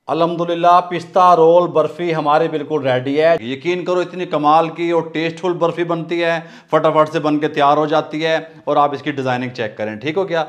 अल्हम्दुलिल्लाह पिस्ता रोल बर्फ़ी हमारी बिल्कुल रेडी है। यकीन करो इतनी कमाल की और टेस्टफुल बर्फ़ी बनती है, फटाफट से बन के तैयार हो जाती है। और आप इसकी डिज़ाइनिंग चेक करें, ठीक हो क्या।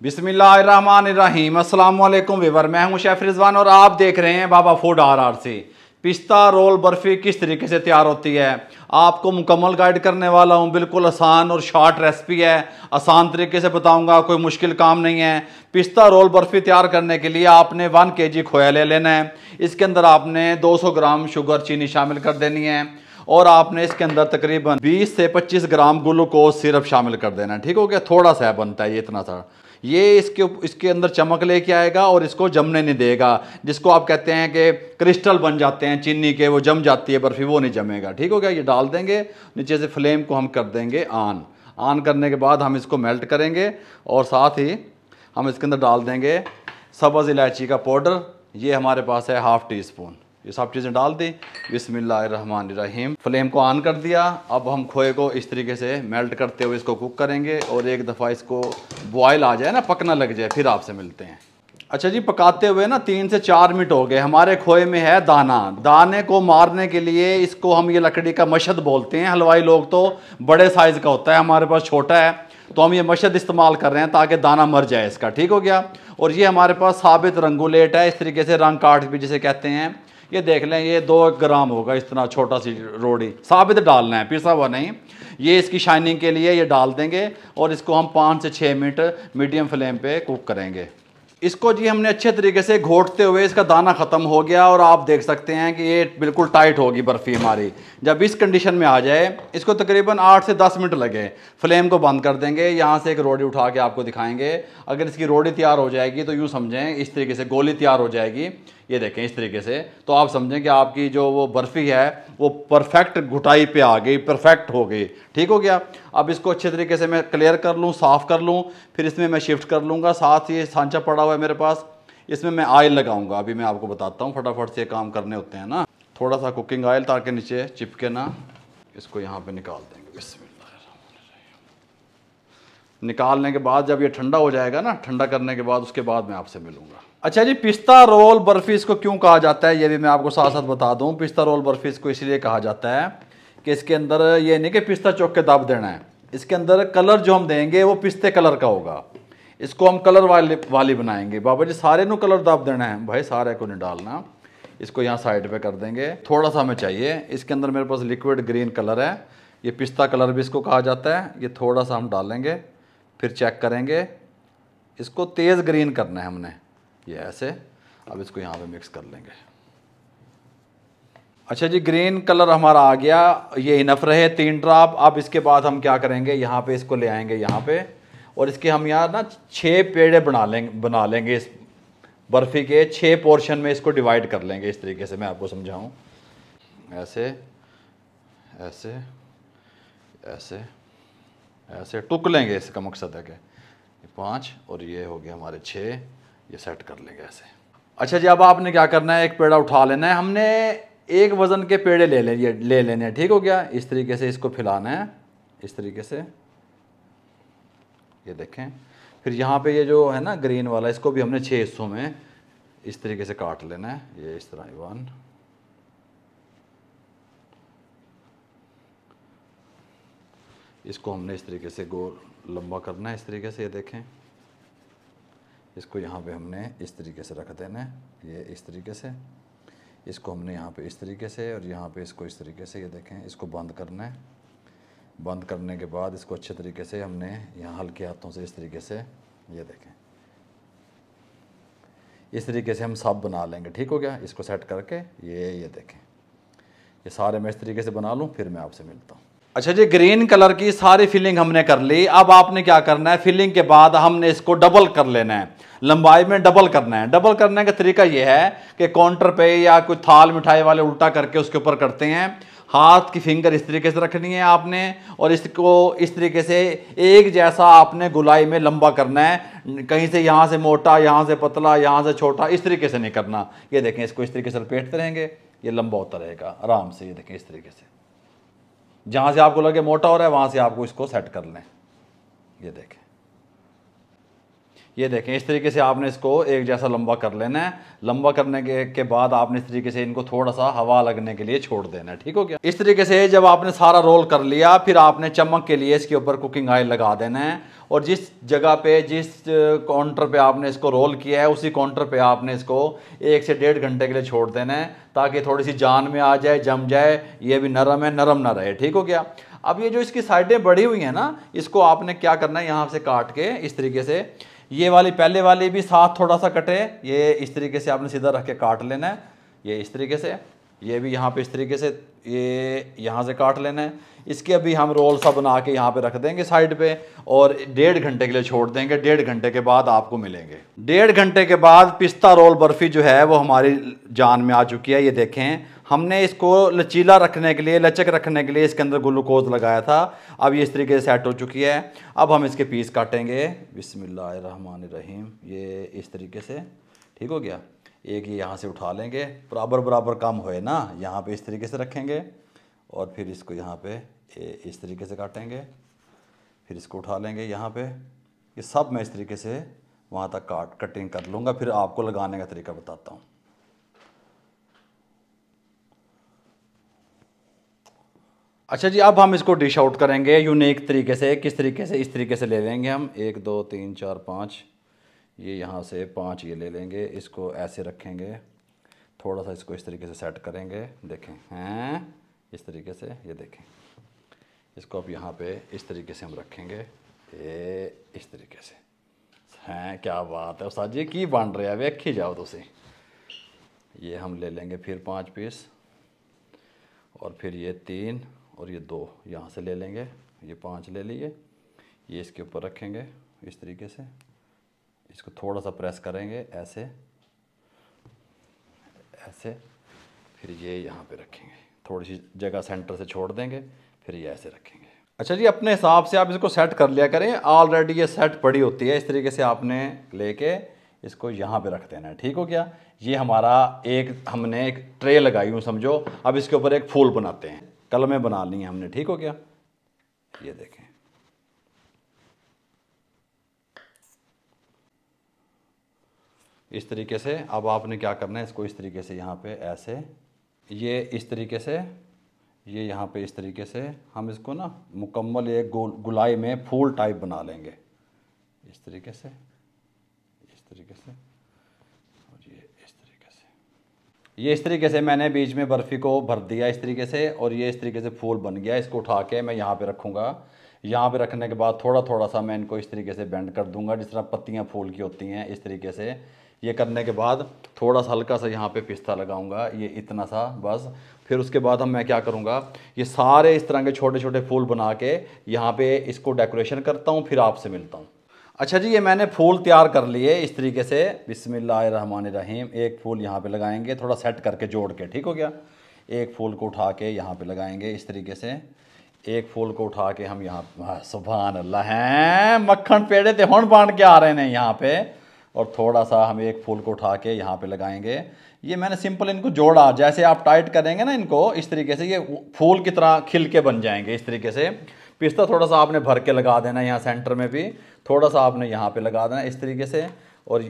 बिस्मिल्लाहिर्रहमानिर्रहीम, अस्सलाम वालेकुम व्यूअर, मैं हूं शेफ रिजवान और आप देख रहे हैं बाबा फूड RRC। पिस्ता रोल बर्फ़ी किस तरीके से तैयार होती है आपको मुकम्मल गाइड करने वाला हूं। बिल्कुल आसान और शॉर्ट रेसिपी है, आसान तरीके से बताऊंगा, कोई मुश्किल काम नहीं है। पिस्ता रोल बर्फ़ी तैयार करने के लिए आपने 1 kg खोया ले लेना है। इसके अंदर आपने 200 ग्राम शुगर चीनी शामिल कर देनी है और आपने इसके अंदर तकरीबन 20 से 25 ग्राम ग्लूकोज सिरप शामिल कर देना है, ठीक हो गया। थोड़ा सा बनता है ये, इतना सा। ये इसके अंदर चमक लेके आएगा और इसको जमने नहीं देगा। जिसको आप कहते हैं कि क्रिस्टल बन जाते हैं चीनी के, वो जम जाती है बर्फ़ी, वो नहीं जमेगा, ठीक हो गया। ये डाल देंगे नीचे से, फ्लेम को हम कर देंगे ऑन करने के बाद हम इसको मेल्ट करेंगे और साथ ही हम इसके अंदर डाल देंगे सब्ज़ इलायची का पाउडर। ये हमारे पास है 1/2 टीस्पून। ये सब चीज़ें डाल दी। बिस्मिल्लाहिर्रहमानिर्रहीम, फ्लेम को ऑन कर दिया। अब हम खोए को इस तरीके से मेल्ट करते हुए इसको कुक करेंगे और एक दफ़ा इसको बॉयल आ जाए ना, पकना लग जाए, फिर आपसे मिलते हैं। अच्छा जी, पकाते हुए ना 3 से 4 मिनट हो गए। हमारे खोए में है दाना। दाने को मारने के लिए इसको हम ये लकड़ी का मशद बोलते हैं। हलवाई लोग तो बड़े साइज़ का होता है, हमारे पास छोटा है, तो हम ये मशद इस्तेमाल कर रहे हैं ताकि दाना मर जाए इसका, ठीक हो गया। और ये हमारे पास साबित रंगुलेट है, इस तरीके से रंग काट भी जिसे कहते हैं। ये देख लें, ये 2 ग्राम होगा, इस तरह छोटा सी रोड़ी। साबित डालना है, पिसा हुआ नहीं। ये इसकी शाइनिंग के लिए ये डाल देंगे और इसको हम 5 से 6 मिनट मीडियम फ्लेम पे कुक करेंगे। इसको जी हमने अच्छे तरीके से घोटते हुए इसका दाना ख़त्म हो गया और आप देख सकते हैं कि ये बिल्कुल टाइट होगी बर्फ़ी हमारी। जब इस कंडीशन में आ जाए, इसको तकरीबन 8 से 10 मिनट लगे। फ्लेम को बंद कर देंगे। यहाँ से एक रोटी उठा के आपको दिखाएंगे। अगर इसकी रोटी तैयार हो जाएगी तो यूँ समझें इस तरीके से गोली तैयार हो जाएगी, ये देखें इस तरीके से, तो आप समझें कि आपकी जो वो बर्फ़ी है वो परफेक्ट घुटाई पे आ गई, परफेक्ट हो गई, ठीक हो गया। अब इसको अच्छे तरीके से मैं क्लियर कर लूँ, साफ़ कर लूँ, फिर इसमें मैं शिफ्ट कर लूँगा। साथ ही सांचा पड़ा हुआ है मेरे पास, इसमें मैं ऑयल लगाऊंगा। अभी मैं आपको बताता हूँ, फटाफट से काम करने होते हैं ना। थोड़ा सा कुकिंग ऑयल ताकि नीचे चिपके ना। इसको यहाँ पे निकाल देंगे। बिस्मिल्लाह। निकालने के बाद जब ये ठंडा हो जाएगा ना, ठंडा करने के बाद उसके बाद मैं आपसे मिलूंगा। अच्छा जी, पिस्ता रोल बर्फ़ी इसको क्यों कहा जाता है ये भी मैं आपको साथ साथ बता दूं। पिस्ता रोल बर्फ़ी इसको इसलिए कहा जाता है कि इसके अंदर ये नहीं कि पिस्ता चौक के दाब देना है। इसके अंदर कलर जो हम देंगे वो पिस्ते कलर का होगा। इसको हम कलर वाली बनाएंगे। बाबा जी सारे नु कलर दाब देना है भाई, सारे को नहीं डालना। इसको यहाँ साइड पे कर देंगे। थोड़ा सा हमें चाहिए, इसके अंदर मेरे पास लिक्विड ग्रीन कलर है, ये पिस्ता कलर भी इसको कहा जाता है। ये थोड़ा सा हम डालेंगे, फिर चेक करेंगे। इसको तेज़ ग्रीन करना है हमने, ये ऐसे। अब इसको यहाँ पे मिक्स कर लेंगे। अच्छा जी, ग्रीन कलर हमारा आ गया, ये इनफ रहे 3 ड्रॉप। अब इसके बाद हम क्या करेंगे, यहाँ पे इसको ले आएंगे यहाँ पे, और इसके हम यहाँ ना 6 पेड़े बना लेंगे। इस बर्फ़ी के 6 पोर्शन में इसको डिवाइड कर लेंगे। इस तरीके से मैं आपको समझाऊँ, ऐसे ऐसे ऐसे ऐसे टुक लेंगे। इसका मकसद है कि 5 और ये हो गया हमारे 6, ये सेट कर लेंगे ऐसे। अच्छा जी, अब आपने क्या करना है, एक पेड़ा उठा लेना है। हमने एक वज़न के पेड़े ले लेने हैं, ठीक हो गया। इस तरीके से इसको फैलाना है, इस तरीके से, ये देखें। फिर यहाँ पे ये जो है ना ग्रीन वाला, इसको भी हमने 6 हिस्सों में इस तरीके से काट लेना है। ये इस तरह 1, इसको हमने इस तरीके से गोल लंबा करना है, इस तरीके से, ये देखें। इसको यहाँ पे हमने इस तरीके से रख देना है, ये इस तरीके से। इसको हमने यहाँ पे इस तरीके से और यहाँ पे इसको इस तरीके से, ये देखें। इसको बंद करना है। बंद करने के बाद इसको अच्छे तरीके से हमने यहाँ हल्के हाथों से इस तरीके से, ये देखें, इस तरीके से हम सब बना लेंगे, ठीक हो गया। इसको सेट करके ये देखें, ये सारे मैं इस तरीके से बना लूँ, फिर मैं आपसे मिलता हूँ। अच्छा जी, ग्रीन कलर की सारी फिलिंग हमने कर ली। अब आपने क्या करना है, फिलिंग के बाद हमने इसको डबल कर लेना है, लंबाई में डबल करना है। डबल करने का तरीका यह है कि काउंटर पे या कोई थाल मिठाई वाले उल्टा करके उसके ऊपर करते हैं। हाथ की फिंगर इस तरीके से रखनी है आपने और इसको इस तरीके से एक जैसा आपने गुलाई में लंबा करना है। कहीं से यहाँ से मोटा, यहाँ से पतला, यहाँ से छोटा, इस तरीके से नहीं करना। ये देखें, इसको इस तरीके से लपेटते रहेंगे, ये लंबा होता रहेगा आराम से। ये देखें इस तरीके से, जहाँ से आपको लगे मोटा हो रहा है वहाँ से आपको इसको सेट कर लें। ये देखें, ये देखें, इस तरीके से आपने इसको एक जैसा लंबा कर लेना है। लंबा करने के बाद आपने इस तरीके से इनको थोड़ा सा हवा लगने के लिए छोड़ देना है। ठीक हो गया। इस तरीके से जब आपने सारा रोल कर लिया, फिर आपने चमक के लिए इसके ऊपर कुकिंग ऑयल लगा देना है। और जिस जगह पे, जिस काउंटर पे आपने इसको रोल किया है, उसी काउंटर पे आपने इसको 1 से 1.5 घंटे के लिए छोड़ देना है, ताकि थोड़ी सी जान में आ जाए, जम जाए। ये भी नरम है, नरम ना रहे। ठीक हो गया। अब ये जो इसकी साइडें बढ़ी हुई हैं ना, इसको आपने क्या करना है, यहाँ से काट के इस तरीके से, ये वाली पहले वाली भी साथ थोड़ा सा कटे, ये इस तरीके से आपने सीधा रख के काट लेना है। ये इस तरीके से, ये भी यहाँ पे इस तरीके से, ये यहाँ से काट लेना है। इसके अभी हम रोल सा बना के यहाँ पे रख देंगे साइड पे, और 1.5 घंटे के लिए छोड़ देंगे। 1.5 घंटे के बाद आपको मिलेंगे। 1.5 घंटे के बाद पिस्ता रोल बर्फ़ी जो है वो हमारी जान में आ चुकी है। ये देखें, हमने इसको लचीला रखने के लिए, लचक रखने के लिए इसके अंदर ग्लूकोज लगाया था। अब ये इस तरीके से सेट हो चुकी है। अब हम इसके पीस काटेंगे। बिस्मिल्लाहिर्रहमानिर्रहीम। ये इस तरीके से, ठीक हो गया। एक ये यहाँ से उठा लेंगे, बराबर बराबर कम होए ना, यहाँ पे इस तरीके से रखेंगे, और फिर इसको यहाँ पे इस तरीके से काटेंगे। फिर इसको उठा लेंगे यहाँ पे। ये सब मैं इस तरीके से वहाँ तक कटिंग कर लूँगा, फिर आपको लगाने का तरीका बताता हूँ। अच्छा जी, अब हम इसको डिश आउट करेंगे यूनिक तरीके से। किस तरीके से? इस तरीके से ले लेंगे हम 1 2 3 4 5, ये यहाँ से 5 ये ले लेंगे। इसको ऐसे रखेंगे, थोड़ा सा इसको इस तरीके से सेट करेंगे। देखें हैं, इस तरीके से, ये देखें। इसको अब यहाँ पे इस तरीके से हम रखेंगे, ये इस तरीके से हैं। क्या बात है उस्ताद जी, की बन रहा है, वेखी जाओ तुसी। ये हम ले लेंगे फिर 5 पीस, और फिर ये 3 और ये 2 यहाँ से ले लेंगे। ये 5 ले लिए, ये इसके ऊपर रखेंगे इस तरीके से। इसको थोड़ा सा प्रेस करेंगे ऐसे ऐसे, फिर ये यहाँ पे रखेंगे। थोड़ी सी जगह सेंटर से छोड़ देंगे, फिर ये ऐसे रखेंगे। अच्छा जी, अपने हिसाब से आप इसको सेट कर लिया करें। ऑलरेडी ये सेट पड़ी होती है। इस तरीके से आपने लेके इसको यहाँ पे रख देना है। ठीक हो गया। ये हमारा हमने एक ट्रे लगाई हूँ समझो। अब इसके ऊपर एक फूल बनाते हैं, कलमें बना ली हैं हमने। ठीक हो गया। ये देखें, इस तरीके से। अब आपने क्या करना है, इसको इस तरीके से यहाँ पे ऐसे, ये इस तरीके से, ये यहाँ पे इस तरीके से हम इसको ना मुकम्मल एक गुलाई में फूल टाइप बना लेंगे। इस तरीके से, इस तरीके से, और ये इस तरीके से। ये इस तरीके से मैंने बीच में बर्फ़ी को भर दिया इस तरीके से, और ये इस तरीके से फूल बन गया। इसको उठा के मैं यहाँ पे रखूँगा। यहाँ पे रखने के बाद थोड़ा थोड़ा सा मैं इनको इस तरीके से बेंड कर दूँगा, जिस तरह पत्तियाँ फूल की होती हैं, इस तरीके से। ये करने के बाद थोड़ा सा हल्का सा यहाँ पे पिस्ता लगाऊंगा, ये इतना सा बस। फिर उसके बाद मैं क्या करूँगा, ये सारे इस तरह के छोटे छोटे फूल बना के यहाँ पे इसको डेकोरेशन करता हूँ, फिर आपसे मिलता हूँ। अच्छा जी, ये मैंने फूल तैयार कर लिए इस तरीके से। बिस्मिल्लाहिर्रहमानिर्रहीम। एक फूल यहाँ पे लगाएंगे, थोड़ा सेट करके जोड़ के। ठीक हो गया। एक फूल को उठा के यहाँ पे लगाएंगे इस तरीके से। एक फूल को उठा के हम यहाँ, सुभान अल्लाह, हैं मक्खन पेड़े थे हुण बन के आ रहे हैं यहाँ पे। और थोड़ा सा हम एक फूल को उठा के यहाँ पे लगाएंगे। ये मैंने सिंपल इनको जोड़ा, जैसे आप टाइट करेंगे ना इनको इस तरीके से, ये फूल की तरह खिल के बन जाएंगे इस तरीके से। पिस्ता थोड़ा सा आपने भर के लगा देना, यहाँ सेंटर में भी थोड़ा सा आपने यहाँ पे लगा देना इस तरीके से। और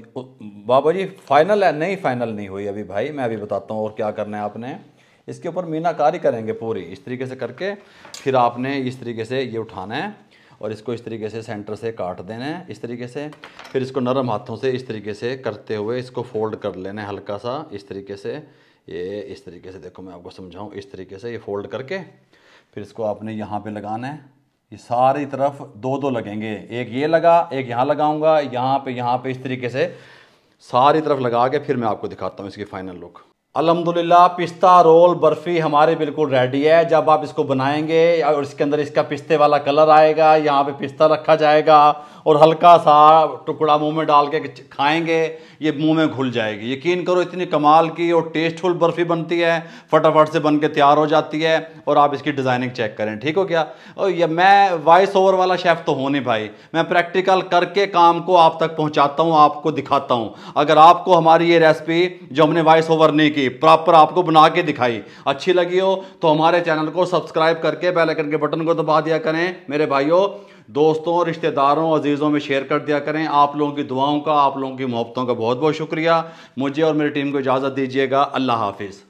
बाबा जी फाइनल है? नहीं, फाइनल नहीं हुई अभी भाई, मैं अभी बताता हूँ और क्या करना है आपने। इसके ऊपर मीनाकारी करेंगे पूरी इस तरीके से करके। फिर आपने इस तरीके से ये उठाना है और इसको इस तरीके से सेंटर से काट देना है इस तरीके से। फिर इसको नरम हाथों से इस तरीके से करते हुए इसको फोल्ड कर लेना है हल्का सा इस तरीके से। ये इस तरीके से, देखो मैं आपको समझाऊं, इस तरीके से ये फोल्ड करके फिर इसको आपने यहाँ पे लगाना है। ये सारी तरफ 2-2 लगेंगे, एक ये लगा, एक यहाँ लगाऊंगा, यहाँ पे इस तरीके से सारी तरफ लगा के फिर मैं आपको दिखाता हूँ इसकी फाइनल लुक। अल्हम्दुलिल्लाह पिस्ता रोल बर्फ़ी हमारे बिल्कुल रेडी है। जब आप इसको बनाएंगे और इसके अंदर इसका पिस्ते वाला कलर आएगा, यहाँ पे पिस्ता रखा जाएगा और हल्का सा टुकड़ा मुंह में डाल के खाएंगे, ये मुंह में घुल जाएगी। यकीन करो इतनी कमाल की और टेस्टफुल बर्फ़ी बनती है, फटाफट से बन के तैयार हो जाती है। और आप इसकी डिज़ाइनिंग चेक करें। ठीक हो गया। और ये मैं वॉइस ओवर वाला शेफ़ तो हूँ नहीं भाई, मैं प्रैक्टिकल करके काम को आप तक पहुँचाता हूँ, आपको दिखाता हूँ। अगर आपको हमारी ये रेसिपी जो हमने वॉइस ओवर नहीं की, प्रॉपर आपको बना के दिखाई, अच्छी लगी हो तो हमारे चैनल को सब्सक्राइब करके बेल आइकन के बटन को दबा दिया करें मेरे भाइयों। दोस्तों, रिश्तेदारों, अजीज़ों में शेयर कर दिया करें। आप लोगों की दुआओं का, आप लोगों की मोहब्बतों का बहुत बहुत शुक्रिया। मुझे और मेरी टीम को इजाज़त दीजिएगा। अल्लाह हाफिज़।